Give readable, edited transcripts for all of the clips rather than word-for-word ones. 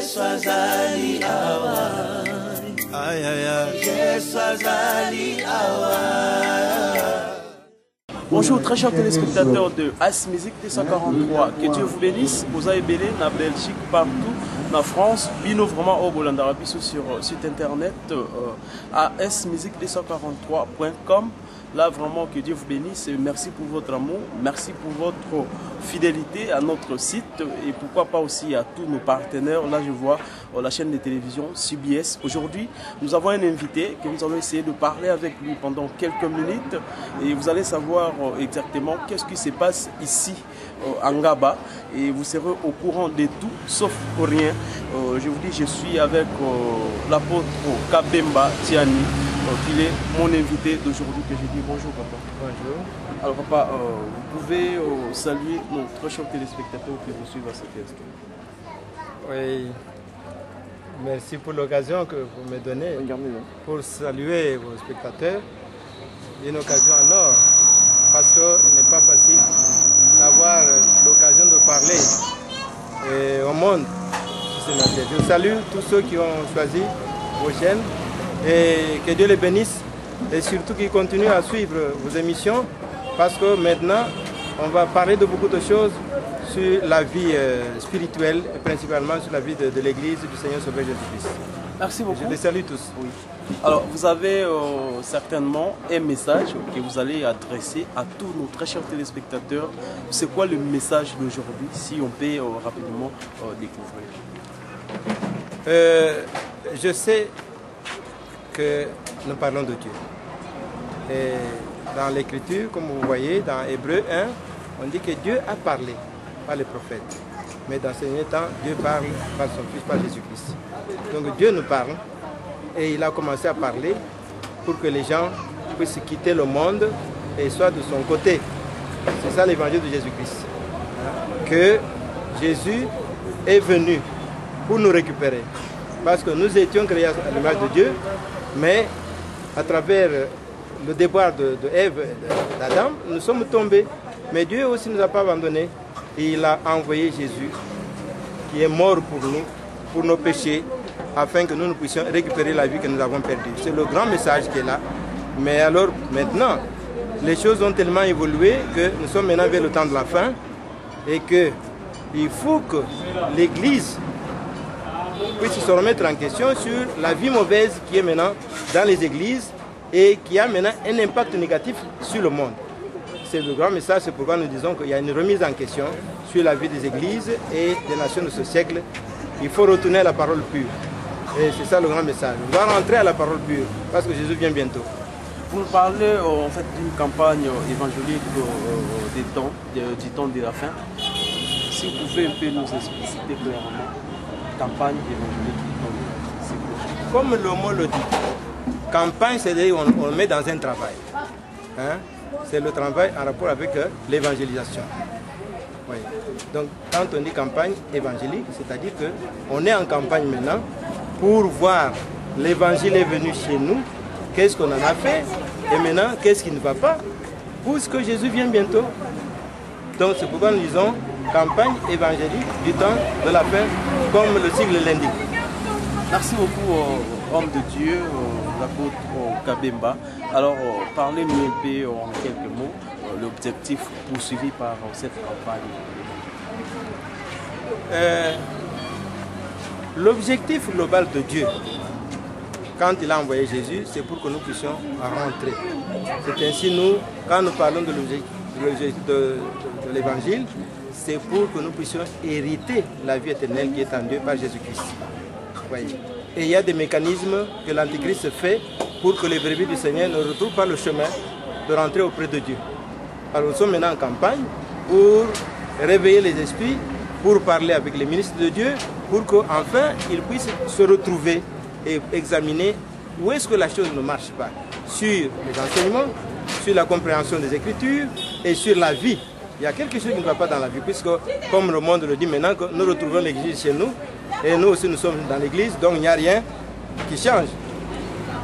Yesu azali awa. Aïe aïe aïe. Yesu azali awa. Bonjour très chers téléspectateurs de AS Musique 243. Que Dieu vous bénisse. Vous avez belé na Belgique, partout, na France, bino vraiment au Bolandarabi sur site internet asmusique243.com. Là vraiment que Dieu vous bénisse et merci pour votre amour, merci pour votre fidélité à notre site et pourquoi pas aussi à tous nos partenaires. Là je vois la chaîne de télévision CBS. Aujourd'hui nous avons un invité que nous allons essayer de parler avec lui pendant quelques minutes et vous allez savoir exactement qu'est-ce qui se passe ici en Ngaba et vous serez au courant de tout sauf rien. Je vous dis je suis avec l'apôtre Kabemba Tiani. Il est mon invité d'aujourd'hui que je dis bonjour papa. Bonjour. Alors papa, vous pouvez saluer nos très chers téléspectateurs qui vous suivent à cet instant. Oui, merci pour l'occasion que vous me donnez pour saluer vos spectateurs. Une occasion en or parce qu'il n'est pas facile d'avoir l'occasion de parler au monde. Je salue tous ceux qui ont choisi vos chaînes. Et que Dieu les bénisse et surtout qu'ils continuent à suivre vos émissions parce que maintenant on va parler de beaucoup de choses sur la vie spirituelle et principalement sur la vie de l'Église du Seigneur Sauveur Jésus-Christ. Merci beaucoup. Je les salue tous. Oui. Alors vous avez certainement un message que vous allez adresser à tous nos très chers téléspectateurs. C'est quoi le message d'aujourd'hui si on peut rapidement découvrir? Je sais que nous parlons de Dieu. Et dans l'Écriture, comme vous voyez, dans Hébreux 1, on dit que Dieu a parlé par les prophètes. Mais dans ce dernier temps, Dieu parle par son Fils, par Jésus-Christ. Donc Dieu nous parle et il a commencé à parler pour que les gens puissent quitter le monde et soient de son côté. C'est ça l'évangile de Jésus-Christ. Que Jésus est venu pour nous récupérer. Parce que nous étions créés à l'image de Dieu, mais à travers le déboire d'Ève et d'Adam, nous sommes tombés. Mais Dieu aussi ne nous a pas abandonnés. Et il a envoyé Jésus, qui est mort pour nous, pour nos péchés, afin que nous puissions récupérer la vie que nous avons perdue. C'est le grand message qui est là. Mais alors, maintenant, les choses ont tellement évolué que nous sommes maintenant vers le temps de la fin et qu'il faut que l'Église puisse se remettre en question sur la vie mauvaise qui est maintenant dans les églises et qui a maintenant un impact négatif sur le monde. C'est le grand message, c'est pourquoi nous disons qu'il y a une remise en question sur la vie des églises et des nations de ce siècle. Il faut retourner à la parole pure. Et c'est ça le grand message. On doit rentrer à la parole pure parce que Jésus vient bientôt. Vous parlez en fait d'une campagne évangélique du temps de la fin. Si vous pouvez un peu nous expliciter clairement. Campagne évangélique. Comme le mot le dit, campagne, c'est-à-dire on le met dans un travail. Hein? C'est le travail en rapport avec l'évangélisation. Oui. Donc quand on dit campagne évangélique, c'est-à-dire qu'on est en campagne maintenant pour voir l'évangile est venu chez nous, qu'est-ce qu'on en a fait, et maintenant qu'est-ce qui ne va pas, puisque Jésus vient bientôt. Donc c'est pourquoi nous disons campagne évangélique du temps de la fin, comme le sigle l'indique. Merci beaucoup, homme de Dieu, l'apôtre Kabemba. Alors, parlez-nous un peu en quelques mots l'objectif poursuivi par cette campagne. L'objectif global de Dieu, quand il a envoyé Jésus, c'est pour que nous puissions rentrer. C'est ainsi, nous, quand nous parlons de l'évangile, c'est pour que nous puissions hériter la vie éternelle qui est en Dieu par Jésus-Christ. Et il y a des mécanismes que l'Antichrist fait pour que les brebis du Seigneur ne retrouvent pas le chemin de rentrer auprès de Dieu. Alors nous sommes maintenant en campagne pour réveiller les esprits, pour parler avec les ministres de Dieu, pour qu'enfin ils puissent se retrouver et examiner où est-ce que la chose ne marche pas. Sur les enseignements, sur la compréhension des Écritures et sur la vie. Il y a quelque chose qui ne va pas dans la vie, puisque, comme le monde le dit maintenant, que nous retrouvons l'Église chez nous, et nous aussi nous sommes dans l'Église, donc il n'y a rien qui change.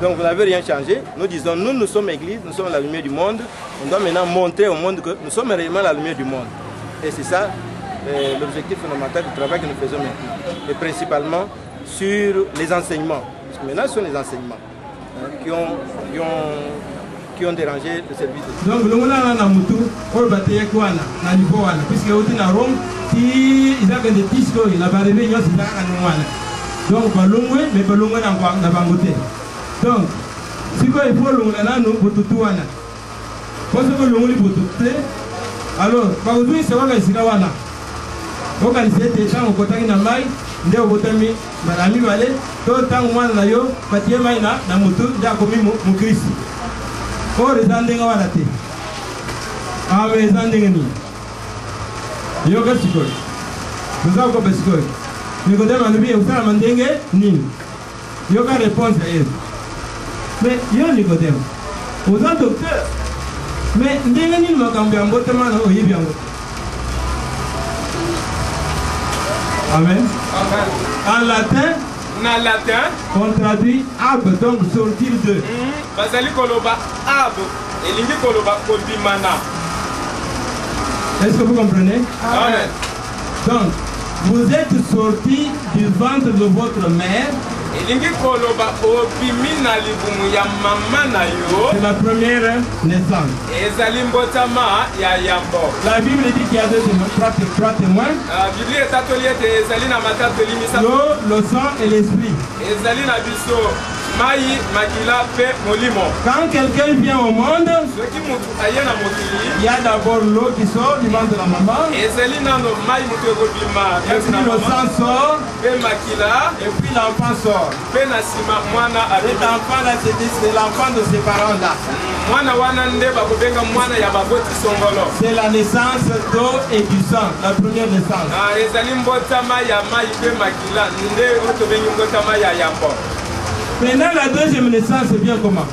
Donc vous n'avez rien changé. Nous disons, nous sommes Église, nous sommes la lumière du monde. On doit maintenant montrer au monde que nous sommes réellement la lumière du monde. Et c'est ça l'objectif fondamental du travail que nous faisons maintenant. Et principalement sur les enseignements. Parce que maintenant, ce sont les enseignements qui ont dérangé le service. Donc, le monde a mutu, on va te kwana, na niveau wana, puisque au na Rome, si ils ont des discours, il a pas rêvé, ils ont des wana. Donc, balongwe, mais balongwe na bangote. Donc, si quoi il faut l'ongana nous pour tout wana. Parce que l'ongoli pour tout, alors, par aujourd'hui, c'est quoi que c'est wana. Donc, il s'est été en côté de la maille, de Botami, Madame Valé, tout le temps, moi, na yo, Patia Maina, na mutu, de la commune Mukris. Or les andinga wana te. Ah mais les andinga ni. Yo ka sikoi. Nous avons pas sikoi. Nicodème a levé au sein mandingue ni. Yo ka réponse à elle. Mais yo Nicodème. Aux docteur. Mais ndinga ni makambo ya mbotama na oyebi yango. Amen. En latin. En latin, on traduit ab, donc sortir de. Basali koloba ab, elingi koloba kolbimana. Est-ce que vous comprenez? Amen. Donc, vous êtes sortis du ventre de votre mère. Elingi koloba obimina libumu ya mama na yo. C'est la première naissance. Ezali mbotama ya yambo. La Bible dit qu'il y a trois témoins. Bible etatoli ete ezali na matatoli misato. L'eau, le sang et l'esprit. Ezali na biso mai makila pe molimo. Quand quelqu'un vient au monde, soki mutu aye na mokili, il y a d'abord l'eau qui sort du ventre de la maman. Ezali nano mai mutu ekobima. Et puis le sang sort. Pe makila. Et puis l'enfant sort. Pe na sima mwana abima. Cet enfant là, c'est l'enfant de ses parents là. Mwana wana nde bakobenga mwana ya baboti songolo. C'est la naissance d'eau et du sang, la première naissance. Ezali mbotama ya mai pe makila nde otobengi mbotama ya yambo. Maintenant la deuxième naissance vient comment?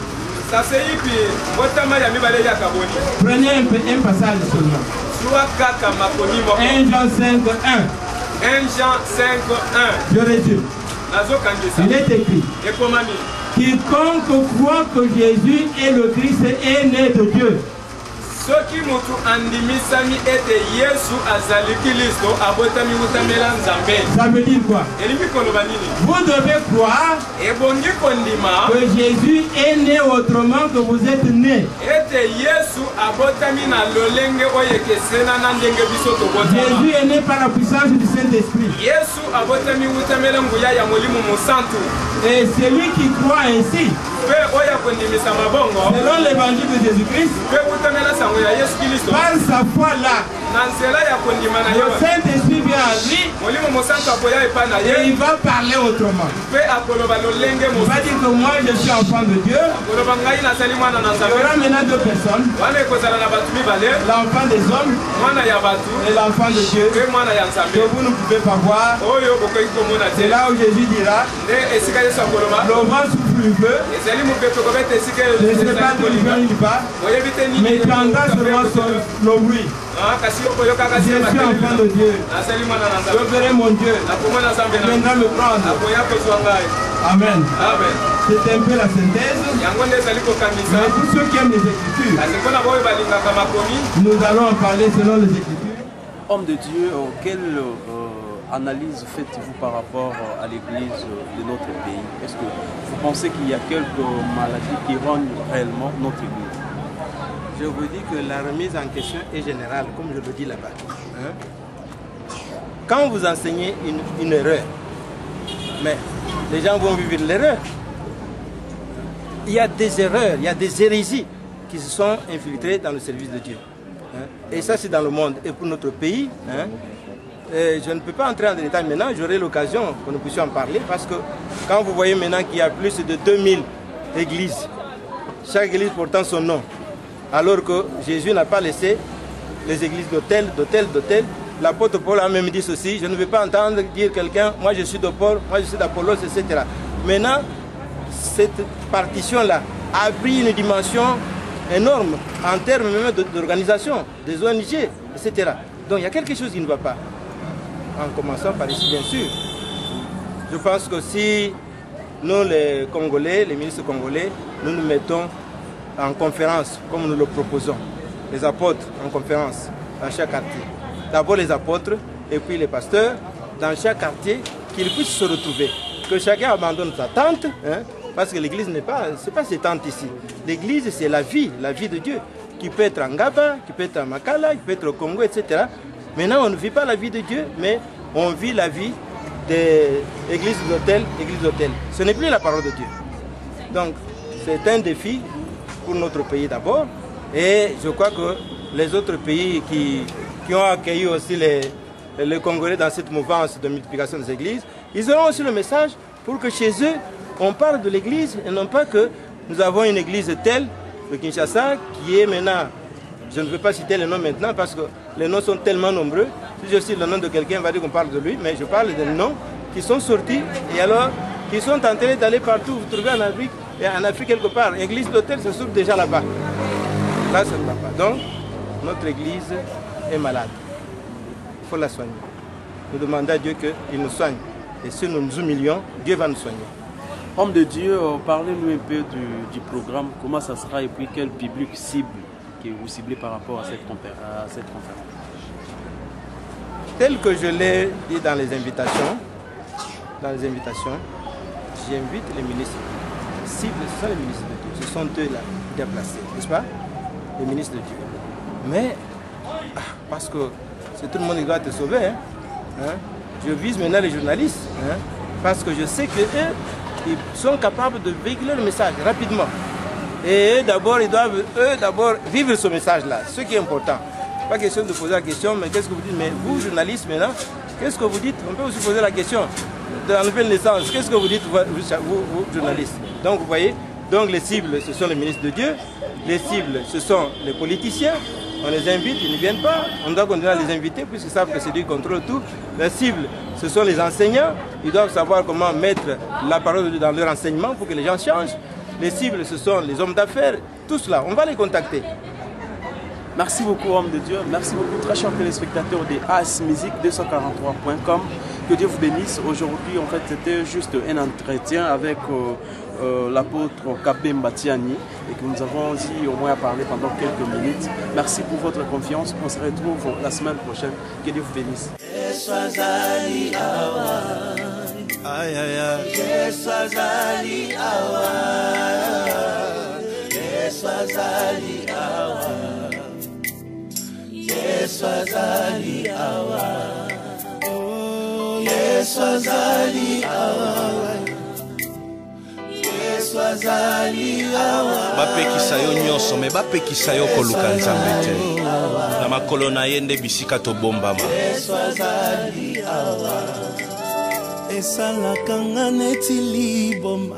Ça c'est ipi mbotama ya mibale ya kaboni. Prenez un passage seulement. Soit kaka makoni mo. 1 Jean 5, 1. 1 Jean 5, 1. Je résume. Il est écrit. Et comment dit? Quiconque croit que Jésus est le Christ est né de Dieu. Soki mutu andimisami ete Yesu azali Kristo abotami utamela nzambe. Ça veut dire quoi? Elimbi koloba nini? Vous devez croire ebongi kondima que Jésus est né autrement que vous êtes né. Ete Yesu abotami na lolenge oyekesena na ndenge biso tobotama. Jésus est né par la puissance du Saint-Esprit. Yesu abotami utamela nguya ya molimo musantu. Et celui qui croit ainsi, selon l'évangile de Jésus-Christ, par sa foi là, le Saint-Esprit vient à lui et il va parler autrement. Il va dire que moi je suis enfant de Dieu. Il y aura maintenant deux personnes, l'enfant des hommes et l'enfant de Dieu, que vous ne pouvez pas voir. C'est là où Jésus dira, le vent souffle du feu, ne sait pas d'où il vient nulle part, mais tu entends seulement le bruit. Je suis enfant de Dieu. Je verrai mon Dieu. Il viendra me prendre. Amen. C'est un peu la synthèse. Mais pour ceux qui aiment les Écritures, nous allons en parler selon les Écritures. Homme de Dieu, quelle analyse faites-vous par rapport à l'Église de notre pays? Est-ce que vous pensez qu'il y a quelques maladies qui rognent réellement notre Église? Je vous dis que la remise en question est générale, comme je le dis là-bas. Quand vous enseignez une erreur, mais les gens vont vivre l'erreur. Il y a des erreurs, il y a des hérésies qui se sont infiltrées dans le service de Dieu. Et ça, c'est dans le monde. Et pour notre pays, je ne peux pas entrer en détail maintenant, j'aurai l'occasion que nous puissions en parler, parce que quand vous voyez maintenant qu'il y a plus de 2000 églises, chaque église portant son nom, alors que Jésus n'a pas laissé les églises d'hôtel, l'apôtre Paul a même dit ceci, je ne veux pas entendre dire quelqu'un, moi je suis de Paul, moi je suis d'Apollos, etc. Maintenant, cette partition-là a pris une dimension énorme en termes même d'organisation, des ONG, etc. Donc il y a quelque chose qui ne va pas. En commençant par ici, bien sûr. Je pense que si nous, les Congolais, les ministres congolais, nous nous mettons en conférence, comme nous le proposons, les apôtres en conférence, dans chaque quartier. D'abord les apôtres, et puis les pasteurs, dans chaque quartier, qu'ils puissent se retrouver. Que chacun abandonne sa tente, hein, parce que l'église n'est pas, c'est pas ses tentes ici. L'église, c'est la vie de Dieu, qui peut être en Ngaba, qui peut être en Makala, qui peut être au Congo, etc. Maintenant, on ne vit pas la vie de Dieu, mais on vit la vie des églises d'hôtel, Ce n'est plus la parole de Dieu. Donc, c'est un défi pour notre pays d'abord, et je crois que les autres pays qui ont accueilli aussi les Congolais dans cette mouvance de multiplication des églises, ils auront aussi le message pour que chez eux, on parle de l'église et non pas que nous avons une église telle, de Kinshasa, qui est maintenant, je ne veux pas citer les noms maintenant parce que les noms sont tellement nombreux. Si je cite le nom de quelqu'un, on va dire qu'on parle de lui, mais je parle des noms qui sont sortis et alors qui sont en train d'aller partout. Vous trouvez en Afrique, et en Afrique quelque part, l'église d'hôtel se trouve déjà là-bas. Là, ça ne va pas. Donc, notre église est malade. Il faut la soigner. Nous demandons à Dieu qu'il nous soigne. Et si nous nous humilions, Dieu va nous soigner. Homme de Dieu, parlez-nous un peu du programme, comment ça sera et puis quel public cible que vous ciblez par rapport à cette conférence. Tel que je l'ai dit dans les invitations, j'invite les ministres. Les cibles, ce sont les ministres de Dieu. Ce sont eux là, bien placés, n'est-ce pas? Les ministres de Dieu. Mais, parce que c'est tout le monde qui doit te sauver, hein? Je vise maintenant les journalistes, hein? Parce que je sais qu'eux, ils sont capables de véhiculer le message rapidement. Et d'abord, ils doivent vivre ce message-là, ce qui est important. Pas question de poser la question, mais qu'est-ce que vous dites? Mais vous, journalistes, maintenant, qu'est-ce que vous dites? On peut aussi poser la question de la nouvelle naissance. Qu'est-ce que vous dites, vous, journalistes? Donc, vous voyez, donc les cibles, ce sont les ministres de Dieu. Les cibles, ce sont les politiciens. On les invite, ils ne viennent pas. On doit continuer à les inviter puisqu'ils savent que c'est lui qui contrôle tout. Les cibles, ce sont les enseignants. Ils doivent savoir comment mettre la parole de Dieu dans leur enseignement pour que les gens changent. Les cibles, ce sont les hommes d'affaires. Tout cela, on va les contacter. Merci beaucoup, homme de Dieu. Merci beaucoup, très chers téléspectateurs de AS Musique 243.com. Que Dieu vous bénisse. Aujourd'hui, en fait, c'était juste un entretien avec l'apôtre Kabemba Tiani et que nous avons eu au moins à parler pendant quelques minutes. Merci pour votre confiance. On se retrouve la semaine prochaine. Que Dieu vous bénisse. bapekisa yo nyonso me bapekisa yo koluka nzambe te na makolo na ye nde bisika tobombama esalaka nga neti liboma